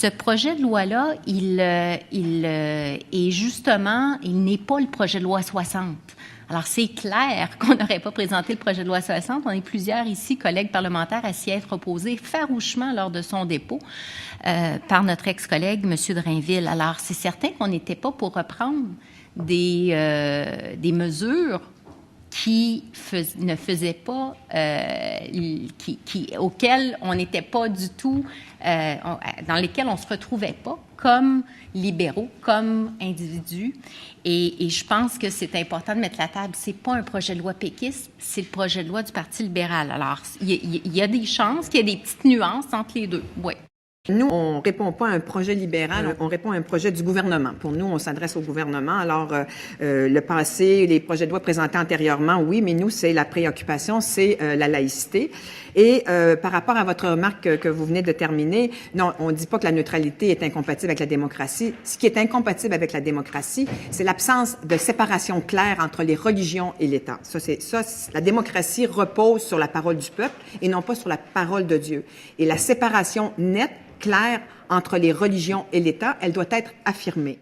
Ce projet de loi-là, il est justement, il n'est pas le projet de loi 60. Alors, c'est clair qu'on n'aurait pas présenté le projet de loi 60. On est plusieurs ici, collègues parlementaires, à s'y être opposés farouchement lors de son dépôt par notre ex-collègue, M. Drainville. Alors, c'est certain qu'on n'était pas pour reprendre des mesures qui ne faisaient pas, auxquelles on n'était pas du tout, dans lesquelles on ne se retrouvait pas comme libéraux, comme individus. Et je pense que c'est important de mettre la table. C'est pas un projet de loi péquiste, c'est le projet de loi du Parti libéral. Alors, il y a des chances qu'il y ait des petites nuances entre les deux. Oui. Nous, on répond pas à un projet libéral, on répond à un projet du gouvernement. Pour nous, on s'adresse au gouvernement. Alors, le passé, les projets de loi présentés antérieurement, oui, mais nous, c'est la préoccupation, c'est la laïcité. Et par rapport à votre remarque que vous venez de terminer, non, on ne dit pas que la neutralité est incompatible avec la démocratie. Ce qui est incompatible avec la démocratie, c'est l'absence de séparation claire entre les religions et l'État. La démocratie repose sur la parole du peuple et non pas sur la parole de Dieu. Et la séparation nette, claire entre les religions et l'État, elle doit être affirmée.